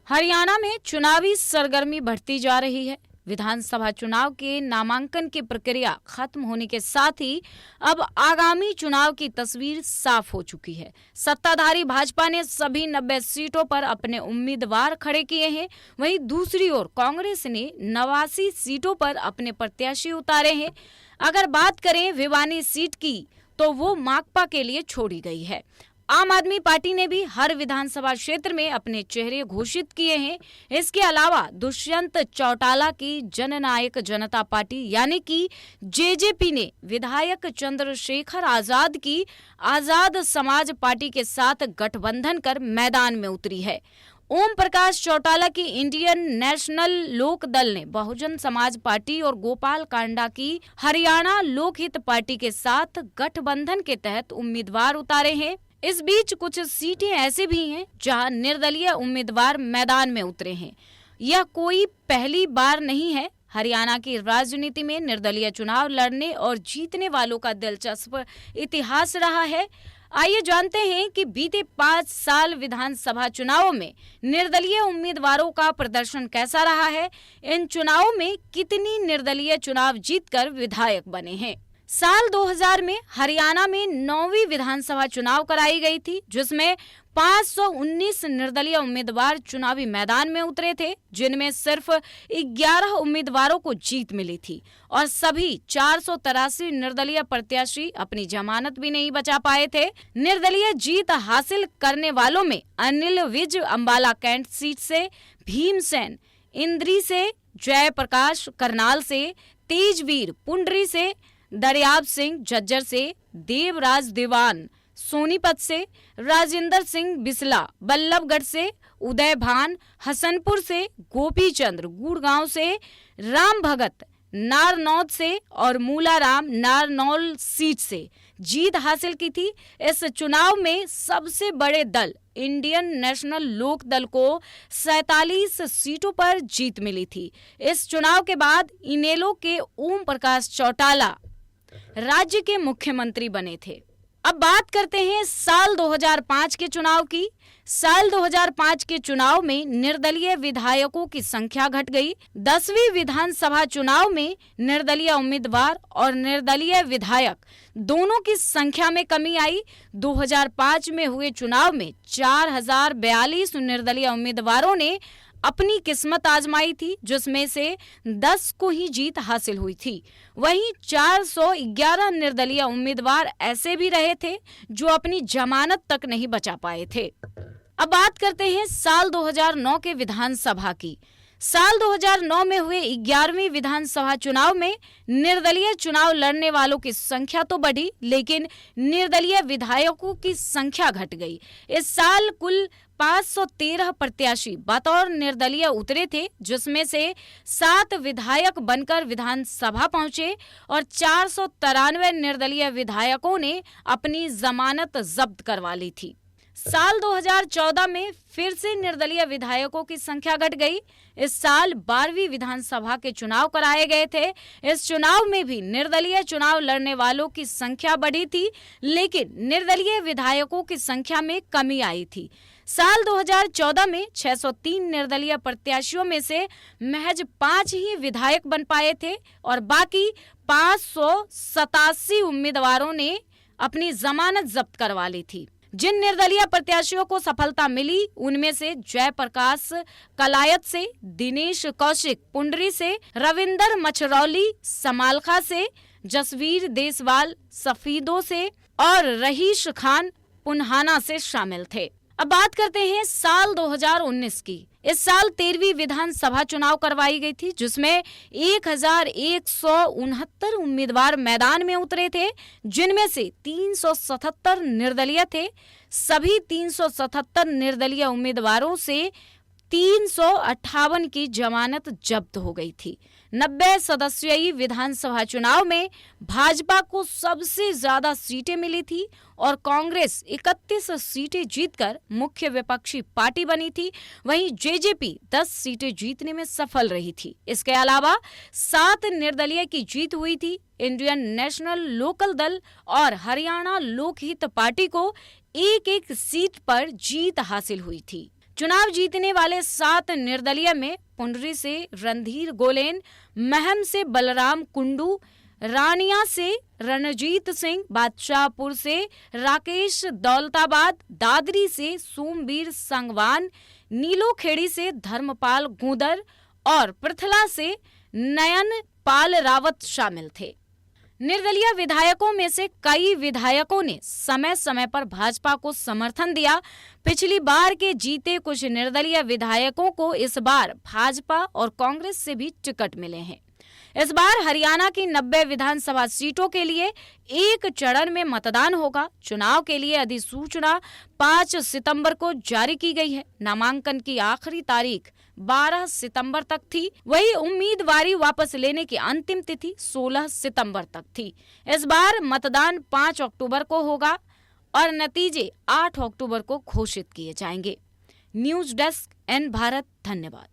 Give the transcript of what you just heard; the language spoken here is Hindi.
हरियाणा में चुनावी सरगर्मी बढ़ती जा रही है। विधानसभा चुनाव के नामांकन की प्रक्रिया खत्म होने के साथ ही अब आगामी चुनाव की तस्वीर साफ हो चुकी है। सत्ताधारी भाजपा ने सभी 90 सीटों पर अपने उम्मीदवार खड़े किए हैं। वहीं दूसरी ओर कांग्रेस ने 89 सीटों पर अपने प्रत्याशी उतारे हैं। अगर बात करें भिवानी सीट की तो वो माकपा के लिए छोड़ी गई है। आम आदमी पार्टी ने भी हर विधानसभा क्षेत्र में अपने चेहरे घोषित किए हैं। इसके अलावा दुष्यंत चौटाला की जननायक जनता पार्टी यानी कि जेजेपी ने विधायक चंद्रशेखर आजाद की आजाद समाज पार्टी के साथ गठबंधन कर मैदान में उतरी है। ओम प्रकाश चौटाला की इंडियन नेशनल लोक दल ने बहुजन समाज पार्टी और गोपाल कांडा की हरियाणा लोकहित पार्टी के साथ गठबंधन के तहत उम्मीदवार उतारे हैं। इस बीच कुछ सीटें ऐसे भी हैं जहां निर्दलीय उम्मीदवार मैदान में उतरे हैं। यह कोई पहली बार नहीं है। हरियाणा की राजनीति में निर्दलीय चुनाव लड़ने और जीतने वालों का दिलचस्प इतिहास रहा है। आइए जानते हैं कि बीते 5 साल विधानसभा चुनावों में निर्दलीय उम्मीदवारों का प्रदर्शन कैसा रहा है। इन चुनावों में कितनी निर्दलीय चुनाव जीतकर विधायक बने हैं। साल 2000 में हरियाणा में 9वीं विधानसभा चुनाव कराई गई थी, जिसमें 519 निर्दलीय उम्मीदवार चुनावी मैदान में उतरे थे, जिनमें सिर्फ 11 उम्मीदवारों को जीत मिली थी और सभी 483 निर्दलीय प्रत्याशी अपनी जमानत भी नहीं बचा पाए थे। निर्दलीय जीत हासिल करने वालों में अनिल विज अंबाला कैंट सीट से, भीमसेन इंद्री से, जयप्रकाश करनाल से, तेजवीर पुंडरी से, दरियाब सिंह झज्जर से, देवराज दीवान सोनीपत से, राजेंद्र सिंह बिसला बल्लभगढ़ से, उदय भान हसनपुर से, गोपी चंद्र गुड़गांव से, राम भगत नारनौद से और मूलाराम नारनौल सीट से जीत हासिल की थी। इस चुनाव में सबसे बड़े दल इंडियन नेशनल लोक दल को 47 सीटों पर जीत मिली थी। इस चुनाव के बाद इनेलो के ओम प्रकाश चौटाला राज्य के मुख्यमंत्री बने थे। अब बात करते हैं साल 2005 के चुनाव की। साल 2005 के चुनाव में निर्दलीय विधायकों की संख्या घट गई। 10वीं विधानसभा चुनाव में निर्दलीय उम्मीदवार और निर्दलीय विधायक दोनों की संख्या में कमी आई। 2005 में हुए चुनाव में 4042 निर्दलीय उम्मीदवारों ने अपनी किस्मत आजमाई थी, जिसमें से 10 को ही जीत हासिल हुई थी। वहीं 411 निर्दलीय उम्मीदवार ऐसे भी रहे थे जो अपनी जमानत तक नहीं बचा पाए थे। अब बात करते हैं साल 2009 के विधानसभा की। साल 2009 में हुए 11वीं विधानसभा चुनाव में निर्दलीय चुनाव लड़ने वालों की संख्या तो बढ़ी, लेकिन निर्दलीय विधायकों की संख्या घट गई। इस साल कुल 513 प्रत्याशी बतौर निर्दलीय उतरे थे, जिसमें से 7 विधायक बनकर विधानसभा पहुंचे और 493 निर्दलीय विधायकों ने अपनी जमानत जब्त करवा ली थी। साल 2014 में फिर से निर्दलीय विधायकों की संख्या घट गई। इस साल 12वीं विधानसभा के चुनाव कराए गए थे। इस चुनाव में भी निर्दलीय चुनाव लड़ने वालों की संख्या बढ़ी थी, लेकिन निर्दलीय विधायकों की संख्या में कमी आई थी। साल 2014 में 603 निर्दलीय प्रत्याशियों में से महज 5 ही विधायक बन पाए थे और बाकी 587 उम्मीदवारों ने अपनी जमानत जब्त करवा ली थी। जिन निर्दलीय प्रत्याशियों को सफलता मिली उनमें से जयप्रकाश कलायत से, दिनेश कौशिक पुंडरी से, रविंदर मछरौली समालखा से, जसवीर देसवाल सफीदों से और रहीश खान पुन्हाना से शामिल थे। अब बात करते हैं साल 2019 की। इस साल 13वीं विधानसभा चुनाव करवाई गई थी, जिसमें 1169 उम्मीदवार मैदान में उतरे थे, जिनमें से 377 निर्दलीय थे। सभी 377 निर्दलीय उम्मीदवारों से 358 की जमानत जब्त हो गई थी। 90 सदस्यीय विधानसभा चुनाव में भाजपा को सबसे ज्यादा सीटें मिली थी और कांग्रेस 31 सीटें जीतकर मुख्य विपक्षी पार्टी बनी थी। वहीं जेजेपी 10 सीटें जीतने में सफल रही थी। इसके अलावा 7 निर्दलीय की जीत हुई थी। इंडियन नेशनल लोकल दल और हरियाणा लोकहित पार्टी को एक-एक सीट पर जीत हासिल हुई थी। चुनाव जीतने वाले 7 निर्दलीय में पुंडरी से रणधीर गोलेन, महम से बलराम कुंडू, रानिया से रणजीत सिंह, बादशाहपुर से राकेश दौलताबाद, दादरी से सोमवीर संगवान, नीलोखेड़ी से धर्मपाल गूंदर और पृथला से नयन पाल रावत शामिल थे। निर्दलीय विधायकों में से कई विधायकों ने समय समय पर भाजपा को समर्थन दिया। पिछली बार के जीते कुछ निर्दलीय विधायकों को इस बार भाजपा और कांग्रेस से भी टिकट मिले हैं। इस बार हरियाणा की 90 विधानसभा सीटों के लिए एक चरण में मतदान होगा। चुनाव के लिए अधिसूचना 5 सितंबर को जारी की गई है। नामांकन की आखिरी तारीख 12 सितंबर तक थी। वही उम्मीदवारी वापस लेने की अंतिम तिथि 16 सितंबर तक थी। इस बार मतदान 5 अक्टूबर को होगा और नतीजे 8 अक्टूबर को घोषित किए जाएंगे। न्यूज डेस्क, एन भारत, धन्यवाद।